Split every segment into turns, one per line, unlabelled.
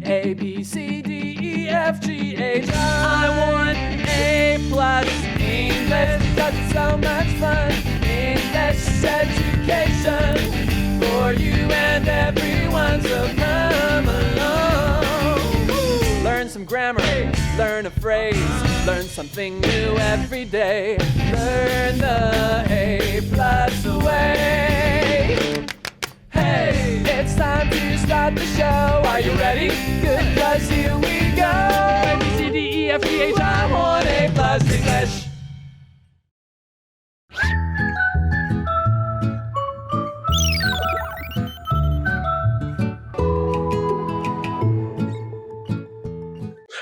A, B, C, D, E, F, G, H, I want A+ English because it's so much fun. English education for you and everyone, so come along. Learn some grammar, learn a phrase, learn something new every day. Learn the A+ way. Hey, it's time to start the show. Are you ready? Good, 'cause here we go. A, B, C, D, E, F, G, H, I want A+ English.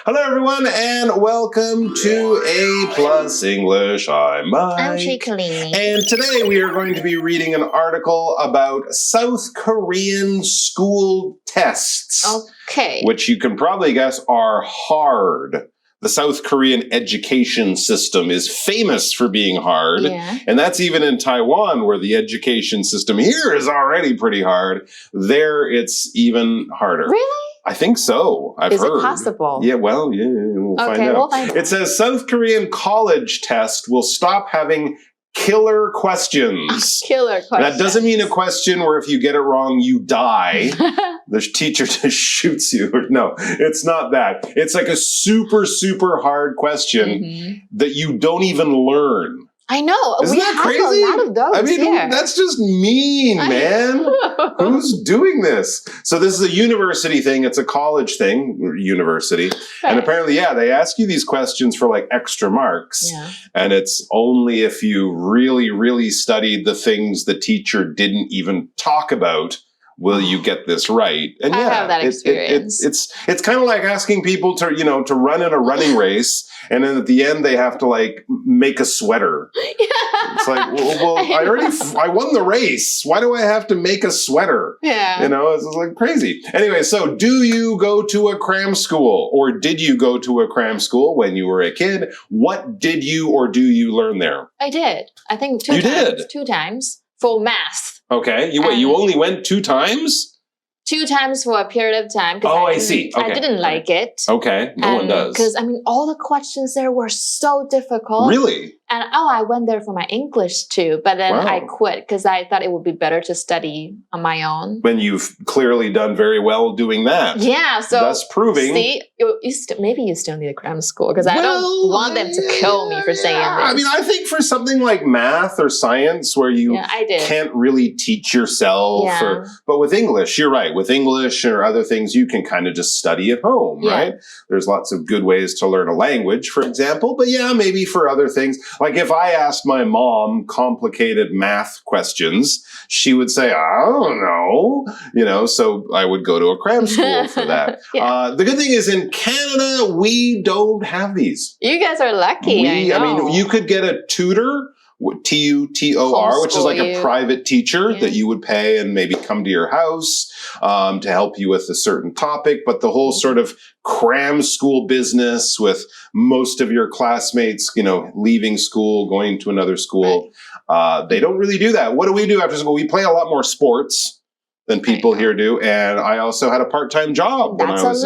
Hello, everyone, and welcome to A+ English. I'm Mike.
I'm Chickling.
And today we are going to be reading an article about South Korean school tests.
Okay.
Which you can probably guess are hard. The South Korean education system is famous for being hard.
Yeah.
And that's even in Taiwan, where the education system here is already pretty hard. There, it's even harder.
Really?
I think so. I've heard.
Is it possible?
Yeah, well, yeah, we'll find out.
We'll find out.
It says South Korean college test will stop having killer questions.
Killer questions.
That doesn't mean a question where if you get it wrong, you die. The teacher just shoots you. No, it's not that. It's like a super, super hard question that you don't even learn.
I know.
Isn't that crazy?
We have a lot of those
I mean,
here.
that's just mean, man. Who's doing this? So this is a university thing. It's a college thing, university. Right. And apparently, yeah, they ask you these questions for like extra marks. Yeah. And it's only if you really, really studied the things the teacher didn't even talk about will you get this right? And yeah,
I have that experience.
It's kind of like asking people to, to run in a running race, and then at the end they have to like make a sweater. It's like, well, I won the race. Why do I have to make a sweater?
Yeah.
It's like crazy. Anyway, so do you go to a cram school, or did you go to a cram school when you were a kid? What did you or do you learn there?
I did. I think two times. You did? 2 times for math.
Okay. You only went 2 times?
2 times for a period of time.
Oh, I see. Okay.
I didn't like it.
Okay. No one does.
Because, all the questions there were so difficult.
Really?
And, I went there for my English too. But then I quit because I thought it would be better to study on my own.
When you've clearly done very well doing that.
Yeah. So
thus proving.
See, maybe you still need a cram school because I don't want them to kill me for saying this.
I think for something like math or science where you can't really teach yourself.
Yeah.
But with English, you're right. With English or other things, you can kind of just study at home, right? There's lots of good ways to learn a language, for example. But yeah, maybe for other things. Like if I asked my mom complicated math questions, she would say, I don't know. So I would go to a cram school for that. The good thing is in Canada, we don't have these.
You guys are lucky. I know.
You could get a tutor, tutor, which is like a private teacher that you would pay and maybe come to your house to help you with a certain topic. But the whole sort of cram school business with most of your classmates, leaving school, going to another school, they don't really do that. What do we do after school? We play a lot more sports than people here do. And I also had a part-time job when I was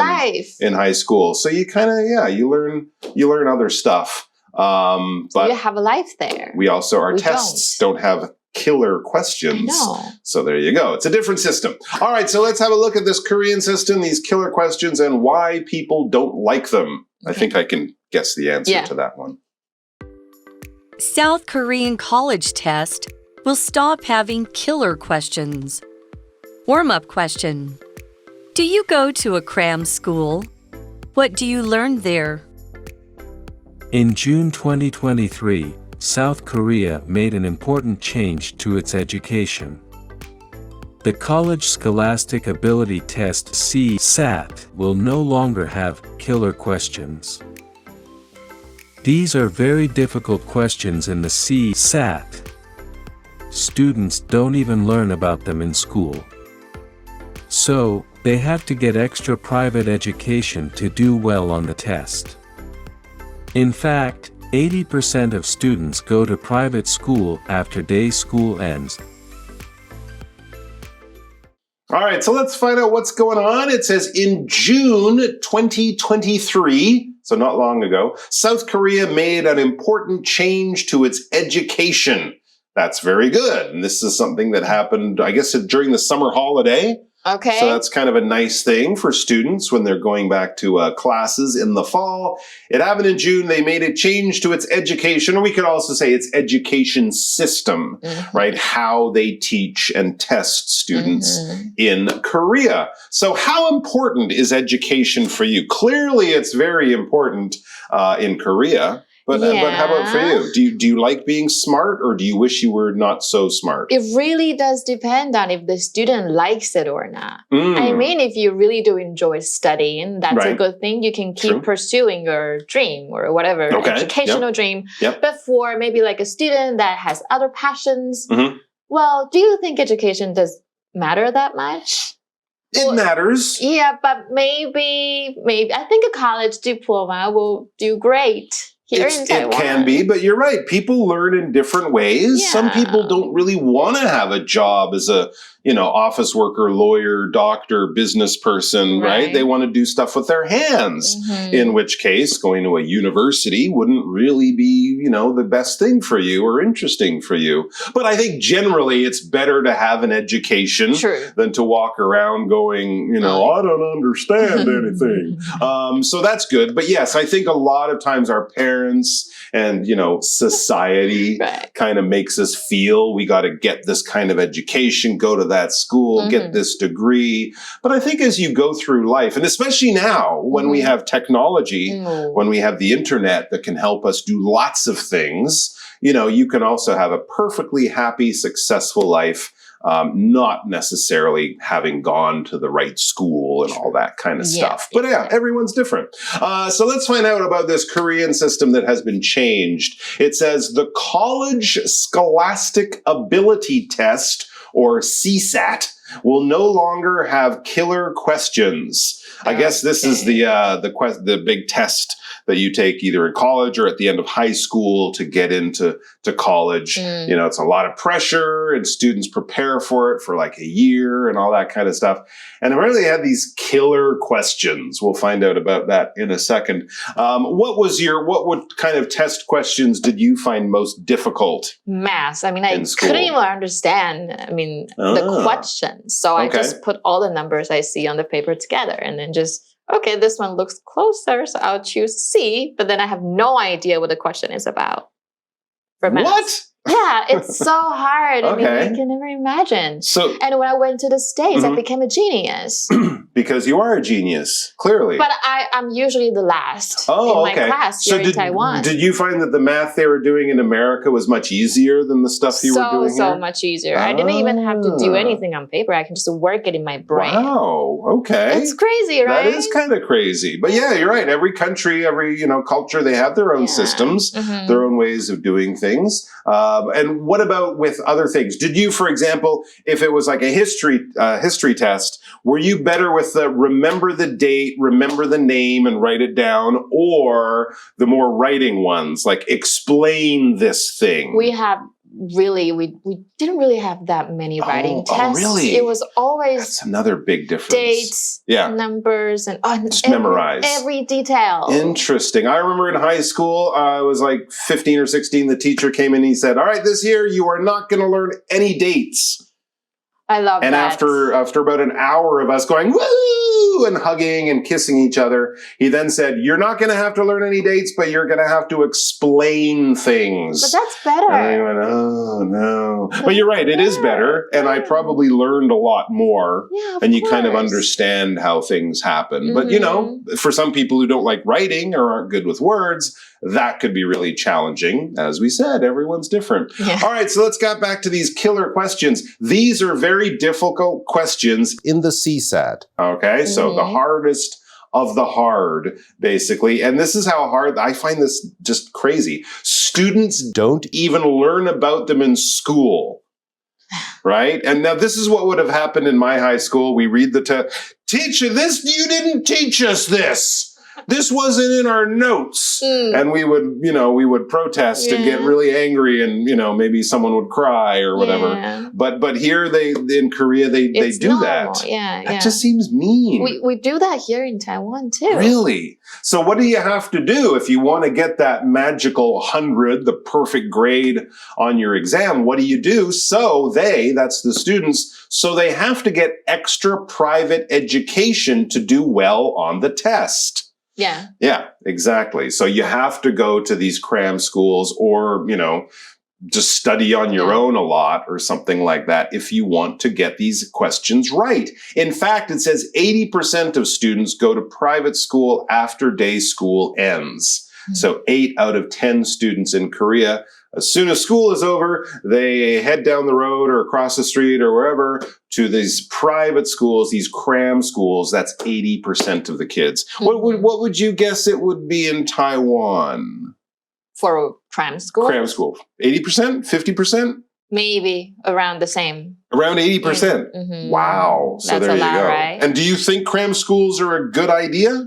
in high school. So you kind of, you learn other stuff. But
you have a life there.
We also, our tests don't have killer questions. So there you go. It's a different system. All right, so let's have a look at this Korean system, these killer questions, and why people don't like them. Okay. I think I can guess the answer to that one.
South Korean college test will stop having killer questions. Warm-up question. Do you go to a cram school? What do you learn there?
In June 2023, South Korea made an important change to its education. The College Scholastic Ability Test (CSAT) will no longer have killer questions. These are very difficult questions in the CSAT. Students don't even learn about them in school. So, they have to get extra private education to do well on the test. In fact, 80% of students go to private school after day school ends.
All right, so let's find out what's going on. It says in June 2023, so not long ago, South Korea made an important change to its education. That's very good. And this is something that happened, I guess, during the summer holiday.
Okay.
So that's kind of a nice thing for students when they're going back to classes in the fall. It happened in June. They made a change to its education, or we could also say its education system, right? How they teach and test students in Korea. So how important is education for you? Clearly, it's very important in Korea. But how about for you? Do you like being smart, or do you wish you were not so smart?
It really does depend on if the student likes it or not. I mean, if you really do enjoy studying, that's a good thing. You can keep pursuing your dream or whatever, educational dream. But for maybe like a student that has other passions, well, do you think education does matter that much?
It matters.
Yeah, but maybe I think a college diploma will do great.
It can be, but you're right. People learn in different ways.
Yeah.
Some people don't really want to have a job as a, office worker, lawyer, doctor, business person, right? They want to do stuff with their hands, in which case going to a university wouldn't really be, the best thing for you or interesting for you. But I think generally it's better to have an education than to walk around going, I don't understand anything. So that's good. But yes, I think a lot of times our parents and, society kind of makes us feel we got to get this kind of education, go to that school, get this degree. But I think as you go through life, and especially now when we have technology, when we have the internet that can help us do lots of things, you can also have a perfectly happy, successful life, not necessarily having gone to the right school and all that kind of stuff. But everyone's different. So let's find out about this Korean system that has been changed. It says the College Scholastic Ability Test, or CSAT, will no longer have killer questions. I guess this is the big test that you take either in college or at the end of high school to get into college. It's a lot of pressure and students prepare for it for like a year and all that kind of stuff. And apparently they had these killer questions. We'll find out about that in a second. What kind of test questions did you find most difficult?
Math. I mean, I couldn't even understand, the questions. So I just put all the numbers I see on the paper together and then okay, this one looks closer, so I'll choose C, but then I have no idea what the question is about. For math.
What?
Yeah, it's so hard. I mean, you can never imagine. And when I went to the States, I became a genius.
Because you are a genius, clearly.
But I'm usually the last in my class here in Taiwan.
Did you find that the math they were doing in America was much easier than the stuff you were doing here?
So much easier. I didn't even have to do anything on paper. I can just work it in my brain.
Wow, okay.
It's crazy, right?
That is kind of crazy. But yeah, you're right. Every country, every culture, they have their own systems, their own ways of doing things. And what about with other things? Did you, for example, if it was like a history test, were you better with the remember the date, remember the name, and write it down, or the more writing ones, like explain this thing?
We didn't really have that many writing tests.
Oh, really?
It was always
that's another big difference.
Dates, numbers, and
memorize
every detail.
Interesting. I remember in high school, I was like 15 or 16. The teacher came in and he said, "All right, this year you are not going to learn any dates."
I love that.
And after about an hour of us going, woo, and hugging and kissing each other, he then said, "You're not going to have to learn any dates, but you're going to have to explain things."
But that's better.
And I went, oh, no. But you're right, it is better. And I probably learned a lot more.
Yeah,
and you kind of understand how things happen. But, for some people who don't like writing or aren't good with words, that could be really challenging. As we said, everyone's different. Yeah. All right, so let's get back to these killer questions. These are very difficult questions in the CSAT. Okay, so the hardest of the hard, basically. And this is how hard, I find this just crazy. Students don't even learn about them in school. Right? And now this is what would have happened in my high school. We read the teacher, you didn't teach us this. this wasn't in our notes. And we would protest and get really angry, and, maybe someone would cry or whatever. Yeah. But here in Korea, they do normal. That.
Yeah,
that just seems mean.
We do that here in Taiwan too.
Really? So what do you have to do if you want to get that magical 100, the perfect grade on your exam? What do you do? So that's the students, so they have to get extra private education to do well on the test.
Yeah.
Yeah, exactly. So you have to go to these cram schools or, just study on your own a lot or something like that if you want to get these questions right. In fact, it says 80% of students go to private school after day school ends. So 8 out of 10 students in Korea, as soon as school is over, they head down the road or across the street or wherever to these private schools, these cram schools. That's 80% of the kids. What would you guess it would be in Taiwan?
For cram school?
Cram school. 80%? 50%?
Maybe around the same.
Around 80%? Mm-hmm. Wow. So
that's
there
a lot,
you go.
Right?
And do you think cram schools are a good idea?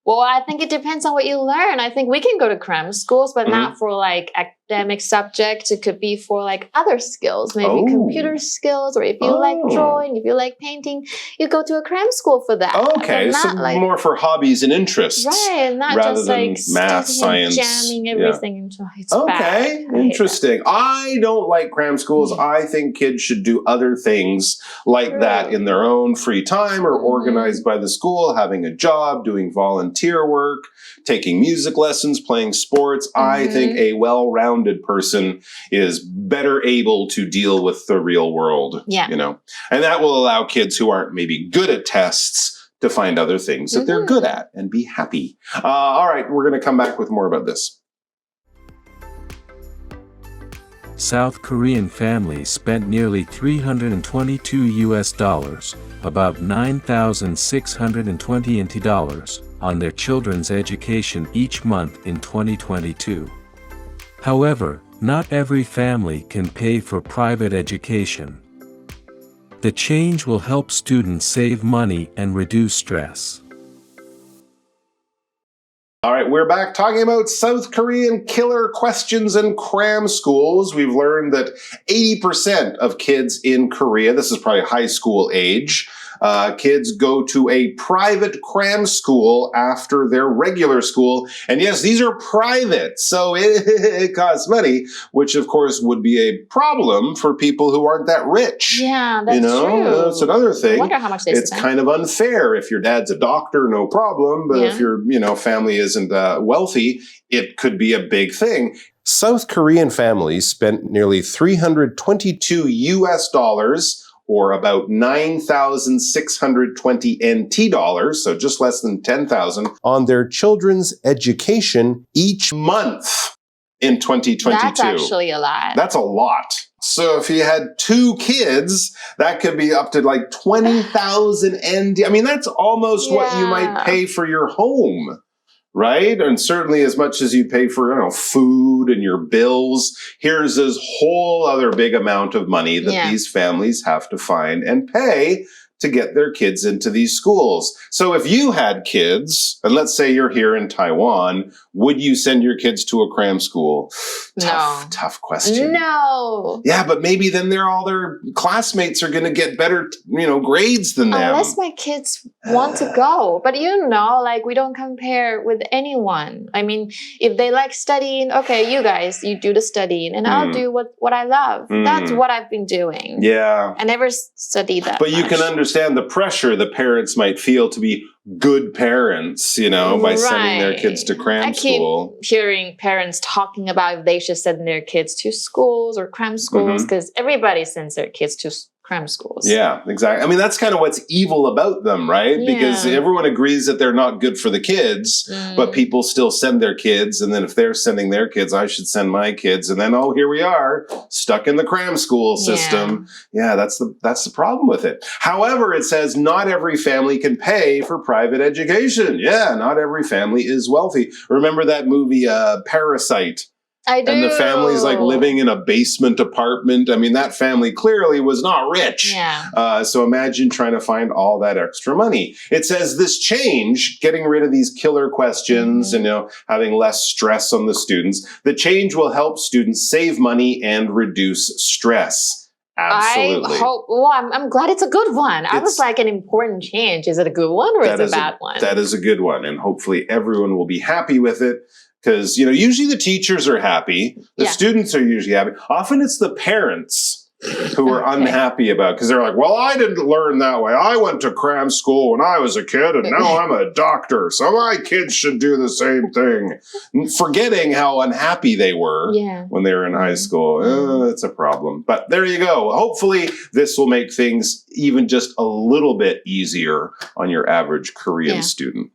Well, I think it depends on what you learn. I think we can go to cram schools, but not for like academic subjects. It could be for like other skills, maybe computer skills, or if you like drawing, if you like painting, you go to a cram school for that.
Okay, so more for hobbies and interests.
Right, not
rather
just
than
like
math, science.
Jamming everything into its
Okay, interesting. I don't like cram schools. I think kids should do other things like that in their own free time or organized by the school, having a job, doing volunteer work, taking music lessons, playing sports. I think a well-rounded person is better able to deal with the real world, and that will allow kids who aren't maybe good at tests to find other things that they're good at and be happy. All right, we're going to come back with more about this.
South Korean families spent nearly $322, about 9,620 NT dollars, on their children's education each month in 2022. However, not every family can pay for private education. The change will help students save money and reduce stress.
All right, we're back talking about South Korean killer questions and cram schools. We've learned that 80% of kids in Korea, this is probably high school age, kids go to a private cram school after their regular school. And yes, these are private, so it costs money, which of course would be a problem for people who aren't that rich.
Yeah, that's true.
That's another thing.
I wonder how much they spend.
It's kind of unfair. If your dad's a doctor, no problem. But if your family isn't wealthy, it could be a big thing. South Korean families spent nearly $322 or about 9,620 NT dollars, so just less than 10,000, on their children's education each month in 2022.
That's actually a lot.
That's a lot. So if you had 2 kids, that could be up to like 20,000 NT. I mean, that's almost what you might pay for your home. Right? And certainly as much as you pay for, food and your bills, here's this whole other big amount of money that these families have to find and pay to get their kids into these schools. So if you had kids, and let's say you're here in Taiwan, would you send your kids to a cram school? Tough question.
No.
Yeah, but maybe then all their classmates are going to get better, grades than them.
Unless my kids want to go. But we don't compare with anyone. I mean, if they like studying, okay, you guys, you do the studying and I'll do what I love. That's what I've been doing.
Yeah.
I never studied that
But
much.
You can understand the pressure the parents might feel to be good parents, by sending their kids to cram school.
I keep hearing parents talking about if they should send their kids to schools or cram schools because everybody sends their kids to cram schools.
Yeah, exactly. I mean, that's kind of what's evil about them, right?
Yeah.
Because everyone agrees that they're not good for the kids, but people still send their kids. And then if they're sending their kids, I should send my kids. And then, here we are, stuck in the cram school system. Yeah, that's the problem with it. However, it says not every family can pay for private education. Yeah, not every family is wealthy. Remember that movie, Parasite?
I do.
And the family's like living in a basement apartment. I mean, that family clearly was not rich.
Yeah.
So imagine trying to find all that extra money. It says this change, getting rid of these killer questions and, having less stress on the students, the change will help students save money and reduce stress. Absolutely.
I hope. Well, I'm glad it's a good one. I was like, an important change. Is it a good one or is it a bad one?
That is a good one. And hopefully everyone will be happy with it. Because, usually the teachers are happy. The students are usually happy. Often it's the parents who are unhappy about, because they're like, well, I didn't learn that way. I went to cram school when I was a kid, and now I'm a doctor, so my kids should do the same thing. Forgetting how unhappy they were when they were in high school. It's a problem. But there you go. Hopefully this will make things even just a little bit easier on your average Korean student.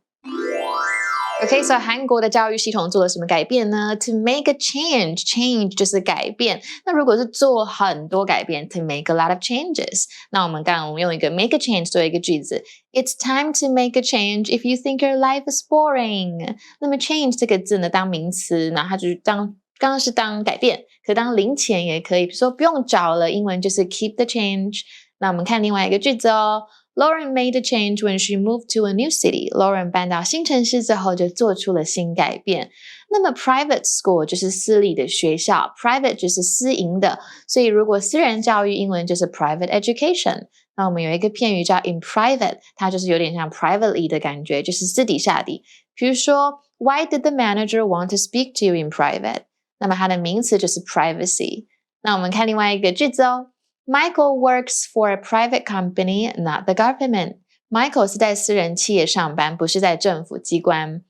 Okay, so 韩国的教育系统做了什么改变呢？ To make a change, change 就是改变。那如果是做很多改变 to make a lot of changes. 那我们用一个 make a change 做一个句子 It's time to make a change if you think your life is boring. 那么 change 这个字呢当名词，那它就是刚刚是当改变，可当零钱也可以，比如说不用找了，英文就是 keep the change. 那我们看另外一个句子哦。Lauren made a change when she moved to a new city. Lauren 搬到新城市之后就做出了新改变。那么 private school 就是私立的学校 ，private 就是私营的，所以如果私人教育英文就是 private education。那我们有一个片语叫 in private， 它就是有点像 privately 的感觉，就是私底下的。比如说 Why did the manager want to speak to you in private？ 那么它的名词就是 privacy。那我们看另外一个句子哦。Michael works for a private company, not the government. Michael 是在私人企业上班，不是在政府机关。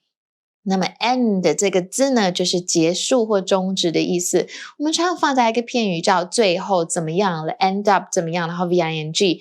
那么 end 这个字呢，就是结束或终止的意思。我们常放在一个片语叫最后怎么样了 ，end up 怎么样，然后 VING。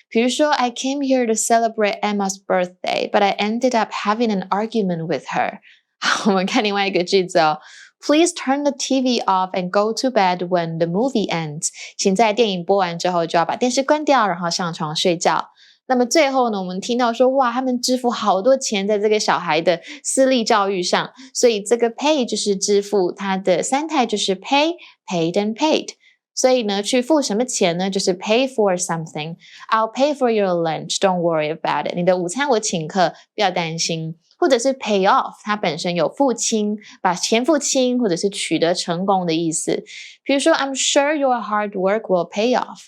比如说 I came here to celebrate Emma's birthday, but I ended up having an argument with her. 好，我们看另外一个句子哦。Please turn the TV off and go to bed when the movie ends. 请在电影播完之后就要把电视关掉，然后上床睡觉。那么最后呢，我们听到说，哇，他们支付好多钱在这个小孩的私立教育上，所以这个 pay 就是支付，它的三态就是 pay, paid and paid。所以呢，去付什么钱呢？就是 pay for something. I'll pay for your lunch. Don't worry about it. 你的午餐我请客，不要担心。或者是 pay off， 它本身有付清，把钱付清，或者是取得成功的意思。比如说 I'm sure your hard work will pay off。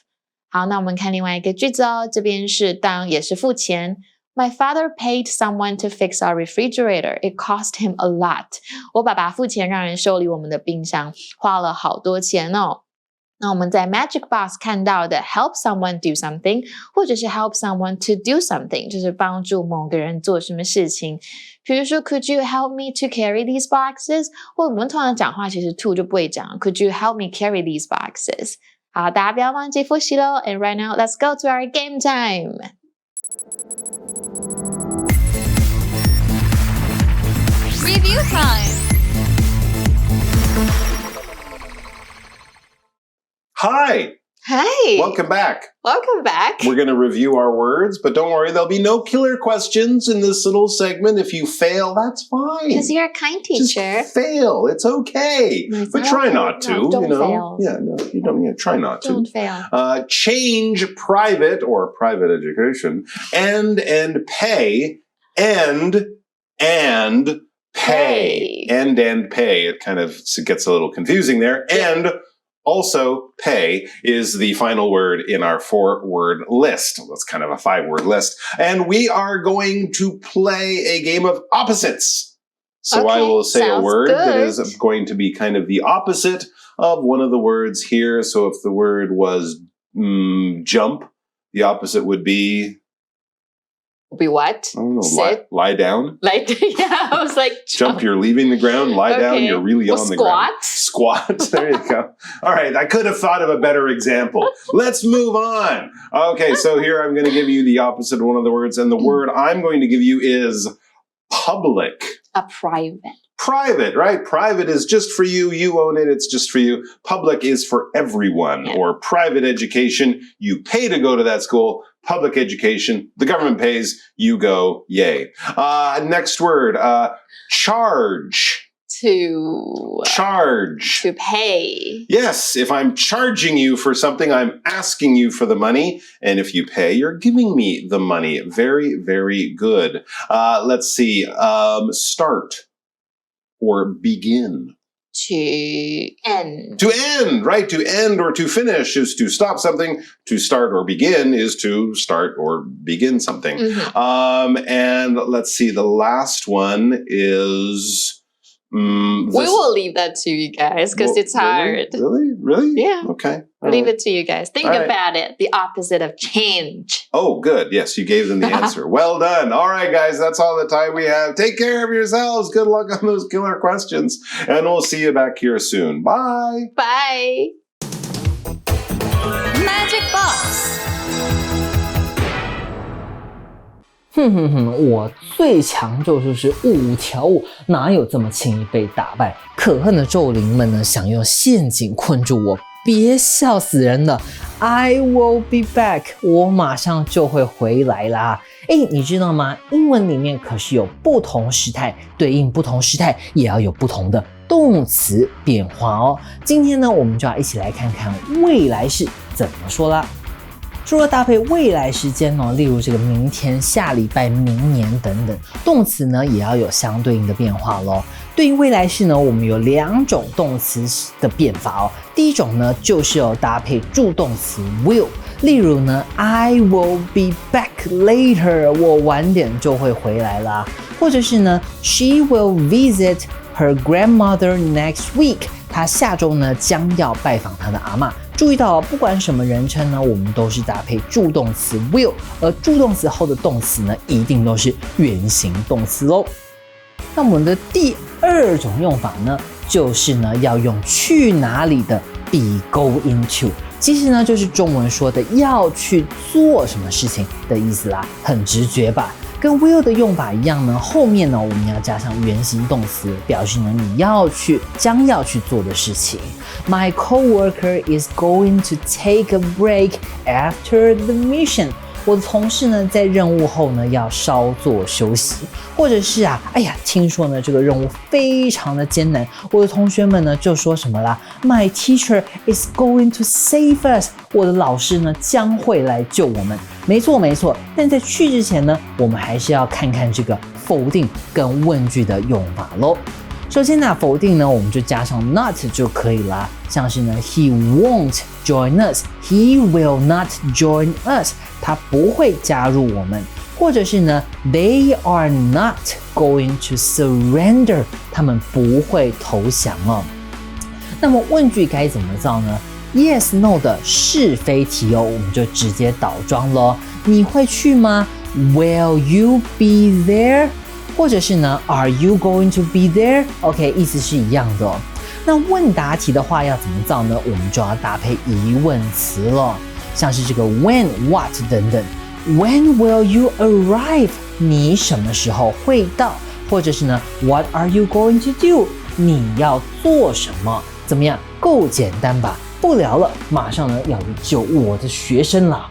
好，那我们看另外一个句子哦，这边是当也是付钱。My father paid someone to fix our refrigerator. It cost him a lot. 我爸爸付钱让人修理我们的冰箱，花了好多钱哦。那我们在 Magic Box 看到的 help someone do something 或者是 help someone to do something 就是帮助某个人做什么事情。比如说 Could you help me to carry these boxes？ 或我们通常讲话其实 to 就不会讲 Could you help me carry these boxes？ 好，大家不要忘记复习咯。 And right now let's go to our game time。
Review time.
Hi.
Hi.
Welcome back.
Welcome back.
We're going to review our words, but don't worry, there'll be no killer questions in this little segment. If you fail, that's fine.
Because you're a kind teacher.
Just fail. It's okay.
No, it's
but
not
try
okay.
not to.
No, don't fail.
Yeah, no, you don't. Yeah, try not to.
Don't fail.
Change private or private education and pay and pay. And pay. It kind of gets a little confusing there.
Yeah.
And also, pay is the final word in our 4-word list. That's kind of a 5-word list. And we are going to play a game of opposites. So I will say a word that is going to be kind of the opposite of one of the words here. So if the word was jump, the opposite would be...
Be what?
I don't know.
Sit?
Lie down?
Yeah, I was like...
Jump, you're leaving the ground. Lie down, you're really on the ground. Squat. There you go. All right, I could have thought of a better example. Let's move on. Okay, so here I'm going to give you the opposite of one of the words, and the word I'm going to give you is public.
A private.
Private, right? Private is just for you. You own it. It's just for you. Public is for everyone.
Yeah.
Or private education, you pay to go to that school. Public education, the government pays, you go, yay. Next word, charge.
To
charge.
To pay.
Yes, if I'm charging you for something, I'm asking you for the money. And if you pay, you're giving me the money. Very, very good. Let's see. Start or begin.
To end.
To end, right? To end or to finish is to stop something. To start or begin is to start or begin something. And let's see. The last one is...
we will leave that to you guys because it's hard.
Really?
Yeah.
Okay.
Leave it to you guys. Think about it. The opposite of change.
Oh, good. Yes, you gave them the answer. Well done. All right, guys, that's all the time we have. Take care of yourselves. Good luck on those killer questions. And we'll see you back here soon. Bye.
Bye.
Magic Box.
我最强就是5条悟，哪有这么轻易被打败？可恨的咒灵们呢，想用陷阱困住我，别笑死人了 ！I will be back， 我马上就会回来啦！你知道吗？英文里面可是有不同时态，对应不同时态，也要有不同的动词变化哦。今天呢，我们就要一起来看看未来式怎么说啦。除了搭配未来时间哦，例如这个明天、下礼拜、明年等等，动词呢也要有相对应的变化咯。对应未来式呢，我们有2种动词的变法哦。第一种呢，就是要搭配助动词 will， 例如呢 I will be back later， 我晚点就会回来啦。或者是呢 She will visit her grandmother next week， 她下周呢将要拜访她的阿嬷。注意到不管什么人称呢，我们都是搭配助动词 will， 而助动词后的动词呢，一定都是原形动词咯。那我们的第2种用法呢，就是呢要用去哪里的 be going to， 其实呢就是中文说的要去做什么事情的意思啦，很直觉吧。跟 will 的用法一样呢，后面呢我们要加上原形动词，表示呢你要去、将要去做的事情。My coworker is going to take a break after the mission。我的同事呢在任务后呢要稍作休息，或者是听说呢这个任务非常的艰难，我的同学们呢就说什么啦 My teacher is going to save us， 我的老师呢将会来救我们。没错，但在去之前呢，我们还是要看看这个否定跟问句的用法咯。首先呢，否定呢我们就加上 not 就可以啦，像是呢 He won't join us， He will not join us， 他不会加入我们。或者是呢 They are not going to surrender， 他们不会投降哦。那么问句该怎么造呢？ Yes No 的是非题哦，我们就直接倒装咯。你会去吗？ Will you be there？或者是呢 Are you going to be there？ OK， 意思是一样的哦。那问答题的话要怎么造呢？我们就要搭配疑问词了，像是这个 when、what 等等。When will you arrive？ 你什么时候会到？或者是呢 What are you going to do？ 你要做什么？怎么样？够简单吧？不聊了，马上呢要去救我的学生了。